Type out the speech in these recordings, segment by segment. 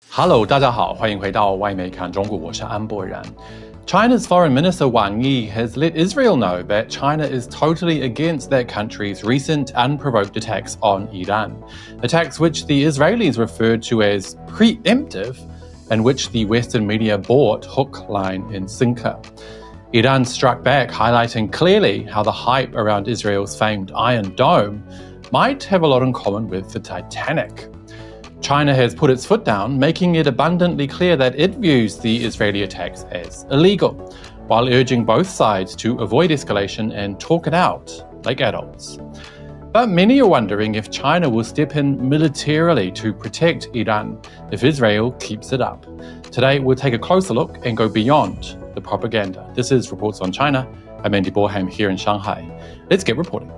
Hello， 大家好，欢迎回到外媒看中国，我是安博然。China's Foreign Minister Wang Yi has let Israel know that China is totally against that country's recent unprovoked attacks on Iran, attacks which the Israelis referred to as preemptive and which the Western media bought hook, line and sinker. Iran struck back, highlighting clearly how the hype around Israel's famed Iron Dome might have a lot in common with the Titanic. China has put its foot down, making it abundantly clear that it views the Israeli attacks as illegal, while urging both sides to avoid escalation and talk it out like adults. But many are wondering if China will step in militarily to protect Iran if Israel keeps it up. Today, we'll take a closer look and go beyond the propaganda. This is Reports on China. I'm Andy Boreham here in Shanghai. Let's get reporting.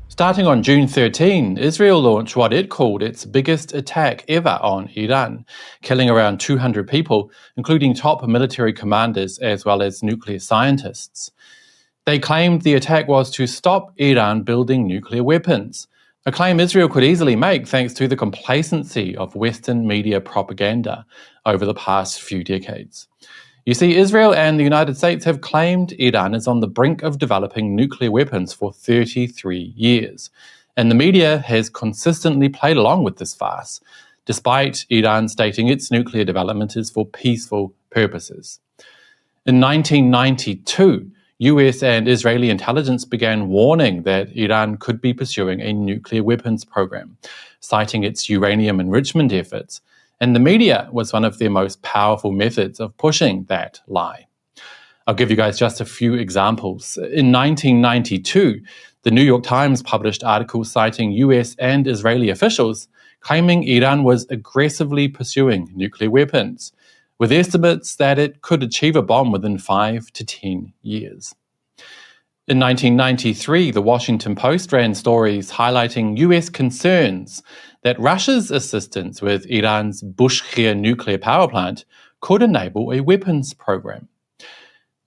Starting on June 13, Israel launched what it called its biggest attack ever on Iran, killing around 200 people, including top military commanders as well as nuclear scientists. They claimed the attack was to stop Iran building nuclear weapons, a claim Israel could easily make thanks to the complacency of Western media propaganda over the past few decades. You see, Israel and the United States have claimed Iran is on the brink of developing nuclear weapons for 33 years, and the media has consistently played along with this farce, despite Iran stating its nuclear development is for peaceful purposes. In 1992, US and Israeli intelligence began warning that Iran could be pursuing a nuclear weapons program, citing its uranium enrichment efforts, and the media was one of their most powerful methods of pushing that lie. I'll give you guys just a few examples. In 1992, the New York Times published articles citing US and Israeli officials claiming Iran was aggressively pursuing nuclear weapons, with estimates that it could achieve a bomb within 5 to 10 years. In 1993, the Washington Post ran stories highlighting US concerns that Russia's assistance with Iran's Bushehr nuclear power plant could enable a weapons program.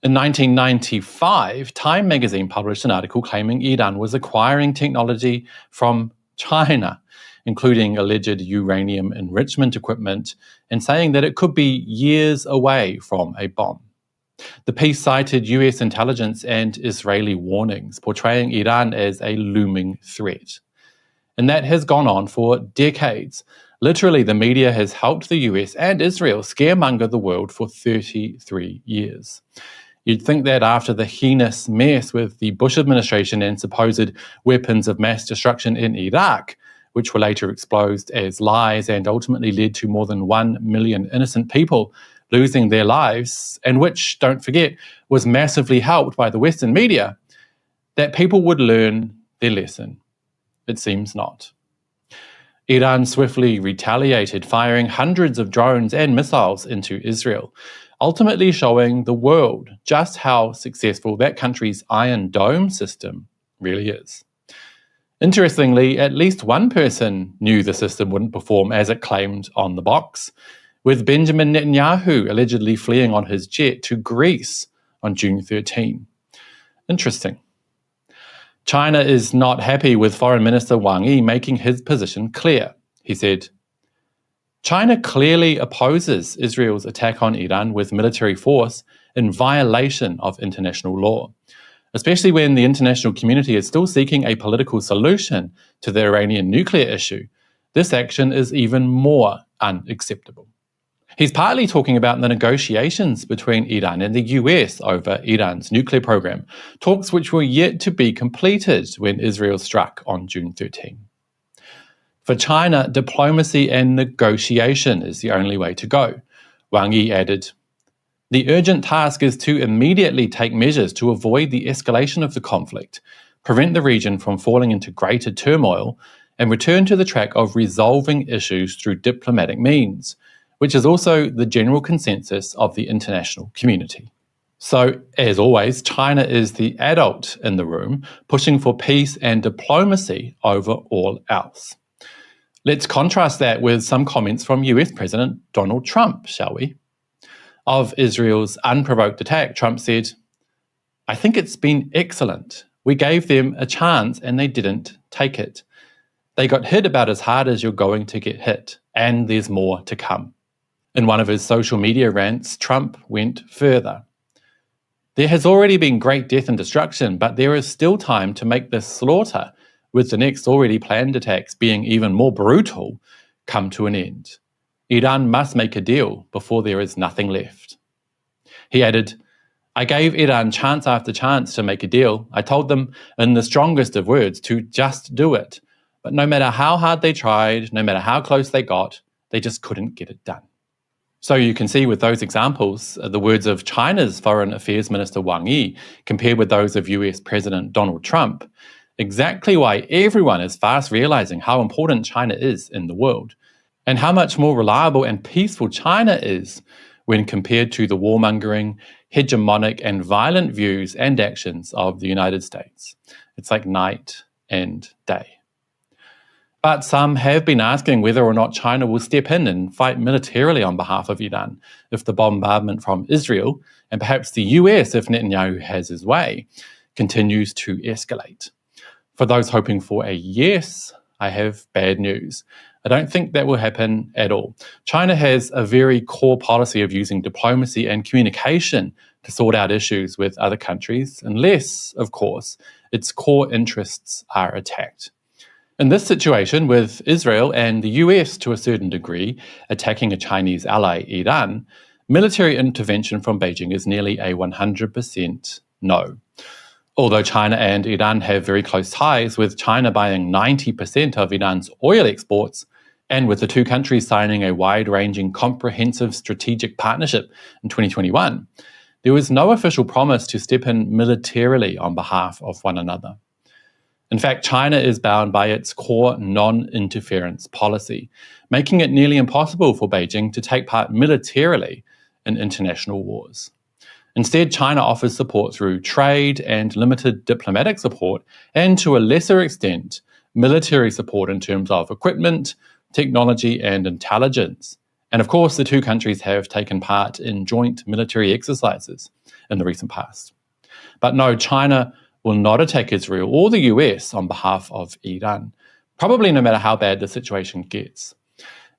In 1995, Time magazine published an article claiming Iran was acquiring technology from China, including alleged uranium enrichment equipment, and saying that it could be years away from a bomb. The piece cited US intelligence and Israeli warnings, portraying Iran as a looming threat. And that has gone on for decades. Literally, the media has helped the US and Israel scaremonger the world for 33 years. You'd think that after the heinous mess with the Bush administration and supposed weapons of mass destruction in Iraq, which were later exposed as lies and ultimately led to more than 1 million innocent people losing their lives, and which, don't forget, was massively helped by the Western media, that people would learn their lesson. It seems not. Iran swiftly retaliated, firing hundreds of drones and missiles into Israel, ultimately showing the world just how successful that country's Iron Dome system really is. Interestingly, at least one person knew the system wouldn't perform as it claimed on the box, with Benjamin Netanyahu allegedly fleeing on his jet to Greece on June 13. Interesting. China is not happy with Foreign Minister Wang Yi making his position clear. He said, China clearly opposes Israel's attack on Iran with military force in violation of international law, especially when the international community is still seeking a political solution to the Iranian nuclear issue. This action is even more unacceptable. He's partly talking about the negotiations between Iran and the US over Iran's nuclear program, talks which were yet to be completed when Israel struck on June 13. For China, diplomacy and negotiation is the only way to go. Wang Yi added, the urgent task is to immediately take measures to avoid the escalation of the conflict, prevent the region from falling into greater turmoil, and return to the track of resolving issues through diplomatic means, which is also the general consensus of the international community. So, as always, China is the adult in the room, pushing for peace and diplomacy over all else. Let's contrast that with some comments from US President Donald Trump, shall we? Of Israel's unprovoked attack, Trump said, I think it's been excellent. We gave them a chance and they didn't take it. They got hit about as hard as you're going to get hit, and there's more to come. In one of his social media rants, Trump went further. There has already been great death and destruction, but there is still time to make this slaughter, with the next already planned attacks being even more brutal, come to an end. Iran must make a deal before there is nothing left. He added, I gave Iran chance after chance to make a deal. I told them in the strongest of words to just do it. But no matter how hard they tried, no matter how close they got, they just couldn't get it done. So you can see with those examples, the words of China's Foreign Affairs Minister Wang Yi compared with those of US President Donald Trump, exactly why everyone is fast realizing how important China is in the world, and how much more reliable and peaceful China is when compared to the warmongering, hegemonic and violent views and actions of the United States. It's like night and day. But some have been asking whether or not China will step in and fight militarily on behalf of Iran if the bombardment from Israel, and perhaps the US if Netanyahu has his way, continues to escalate. For those hoping for a yes, I have bad news. I don't think that will happen at all. China has a very core policy of using diplomacy and communication to sort out issues with other countries, unless, of course, its core interests are attacked. In this situation, with Israel and the US to a certain degree attacking a Chinese ally, Iran, military intervention from Beijing is nearly a 100% no. Although China and Iran have very close ties, with China buying 90% of Iran's oil exports, and with the two countries signing a wide-ranging comprehensive strategic partnership in 2021, there was no official promise to step in militarily on behalf of one another. In fact, China is bound by its core non-interference policy, making it nearly impossible for Beijing to take part militarily in international wars. Instead, China offers support through trade and limited diplomatic support, and to a lesser extent, military support in terms of equipment, technology, and intelligence. And of course, the two countries have taken part in joint military exercises in the recent past. But no, China will not attack Israel or the US on behalf of Iran, probably no matter how bad the situation gets.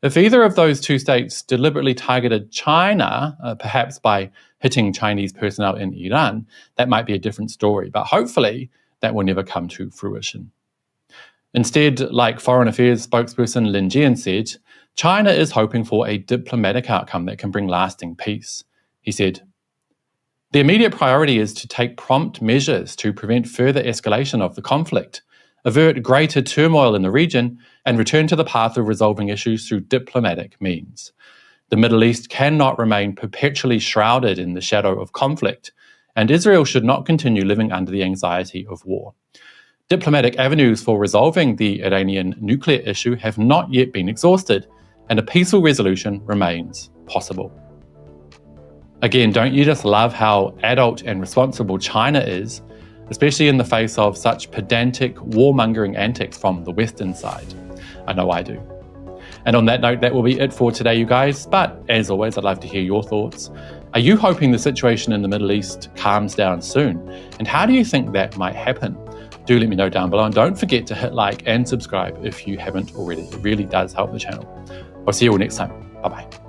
If either of those two states deliberately targeted China, perhaps by hitting Chinese personnel in Iran, that might be a different story, but hopefully that will never come to fruition. Instead, like Foreign Affairs spokesperson Lin Jian said, China is hoping for a diplomatic outcome that can bring lasting peace. He said, the immediate priority is to take prompt measures to prevent further escalation of the conflict, avert greater turmoil in the region, and return to the path of resolving issues through diplomatic means. The Middle East cannot remain perpetually shrouded in the shadow of conflict, and Israel should not continue living under the anxiety of war. Diplomatic avenues for resolving the Iranian nuclear issue have not yet been exhausted, and a peaceful resolution remains possible. Again, don't you just love how adult and responsible China is, especially in the face of such pedantic, warmongering antics from the Western side? I know I do. And on that note, that will be it for today, you guys. But as always, I'd love to hear your thoughts. Are you hoping the situation in the Middle East calms down soon? And how do you think that might happen? Do let me know down below. And don't forget to hit like and subscribe if you haven't already. It really does help the channel. I'll see you all next time. Bye-bye.